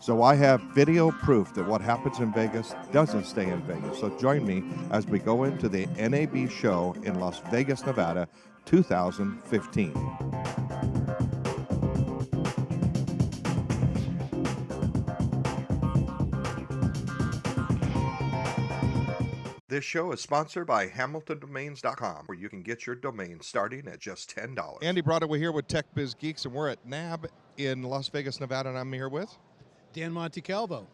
So I have video proof that what happens in Vegas doesn't stay in Vegas. So join me as we go into the NAB show in Las Vegas, Nevada, 2015. This show is sponsored by HamiltonDomains.com, where you can get your domain starting at just $10. Andy Broadway here with Tech Biz Geeks, and we're at NAB in Las Vegas, Nevada, and I'm here with Dan Montecalvo. All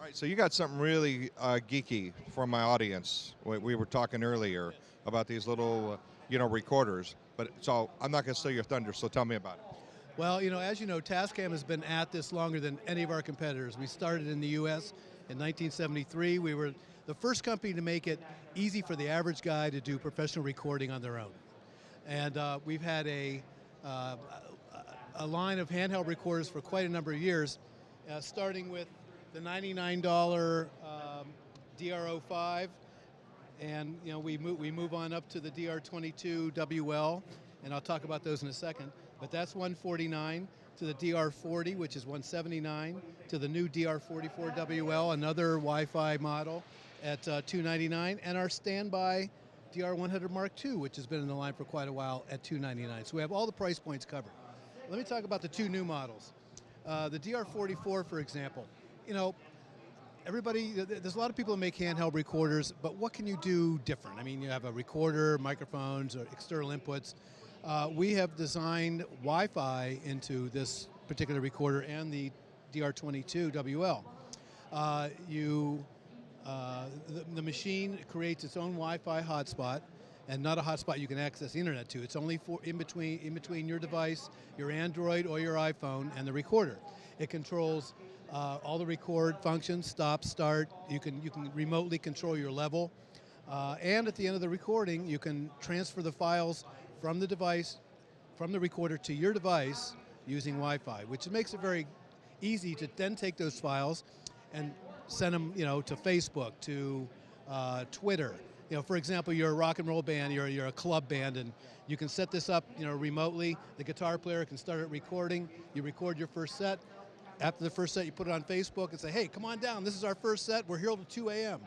right, so you got something really geeky for my audience. We were talking earlier about these little, recorders. But so I'm not going to steal your thunder. So tell me about it. Well, as you know, Tascam has been at this longer than any of our competitors. We started in the U.S. in 1973. We were the first company to make it easy for the average guy to do professional recording on their own. And we've had a line of handheld recorders for quite a number of years, starting with the $99 DR05, and we move on up to the DR22 WL, and I'll talk about those in a second. But that's $149, to the DR40, which is $179, to the new DR44 WL, another Wi-Fi model, at $299, and our standby DR100 Mark II, which has been in the line for quite a while, at $299. So we have all the price points covered. Let me talk about the two new models. The DR44, for example, there's a lot of people who make handheld recorders, but what can you do different? I mean, you have a recorder, microphones, or external inputs. We have designed Wi-Fi into this particular recorder and the DR22 WL. The machine creates its own Wi-Fi hotspot, and not a hotspot you can access the internet to. It's only in between your device, your Android or your iPhone, and the recorder. It controls all the record functions, stop, start. You can remotely control your level, and at the end of the recording, you can transfer the files from the device, from the recorder to your device using Wi-Fi, which makes it very easy to then take those files and send them, to Facebook, to Twitter. For example, you're a rock and roll band, you're a club band, and you can set this up, remotely. The guitar player can start it recording. You record your first set. After the first set, you put it on Facebook and say, hey, come on down. This is our first set. We're here till 2 a.m.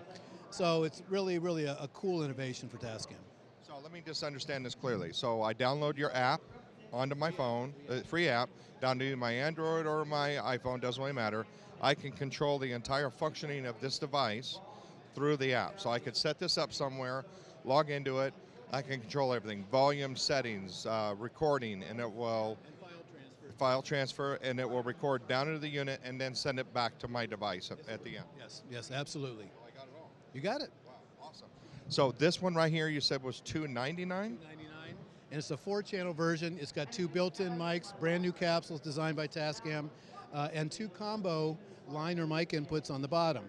So it's really, really a cool innovation for Tascam. So let me just understand this clearly. So I download your app onto my phone, free app, down to my Android or my iPhone, doesn't really matter. I can control the entire functioning of this device through the app. So I could set this up somewhere, log into it, I can control everything, volume settings, recording, and it will file transfer, and it will record down into the unit and then send it back to my device at the end. Yes, absolutely. Oh, I got it all. You got it. Wow, awesome. So this one right here you said was $299? $299, and it's a 4-channel version. It's got 2 built-in mics, brand new capsules designed by Tascam, and 2 combo line or mic inputs on the bottom.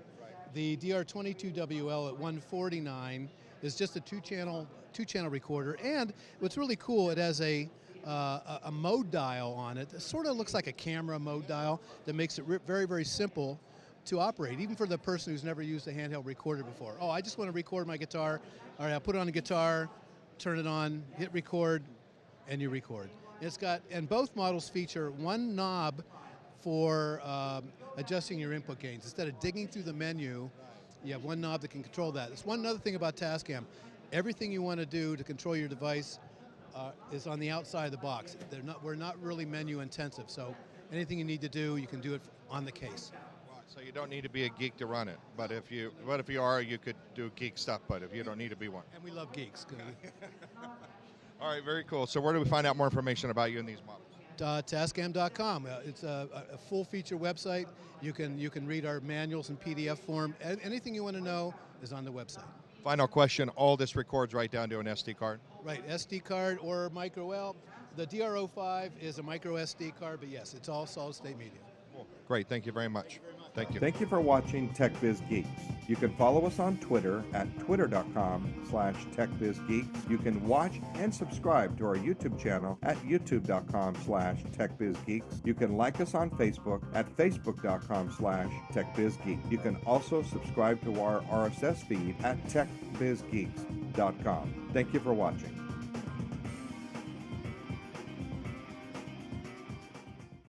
The DR22WL at $149 is just a two-channel recorder, and what's really cool, it has a mode dial on it. It sort of looks like a camera mode dial that makes it very, very simple to operate, even for the person who's never used a handheld recorder before. Oh, I just want to record my guitar. All right, I'll put it on a guitar, turn it on, hit record, and you record. And both models feature one knob for adjusting your input gains. Instead of digging through the menu, you have one knob that can control that. That's one other thing about Tascam. Everything you want to do to control your device is on the outside of the box. We're not really menu intensive, so anything you need to do, you can do it on the case. So you don't need to be a geek to run it, but if you are, you could do geek stuff, but if you don't need to be one. And we love geeks. All right, very cool. So where do we find out more information about you and these models? Tascam.com. It's a full-feature website. You can read our manuals in PDF form. Anything you want to know is on the website. Final question, all this records right down to an SD card? Right, SD card or micro. Well, the DR05 is a micro SD card, but yes, it's all solid-state media. Cool. Great, thank you very much. Thank you. Thank you for watching TechBizGeeks. You can follow us on Twitter at twitter.com/TechBizGeeks. You can watch and subscribe to our YouTube channel at youtube.com/TechBizGeeks. You can like us on Facebook at facebook.com/TechBizGeeks. You can also subscribe to our RSS feed at techbizgeeks.com. Thank you for watching.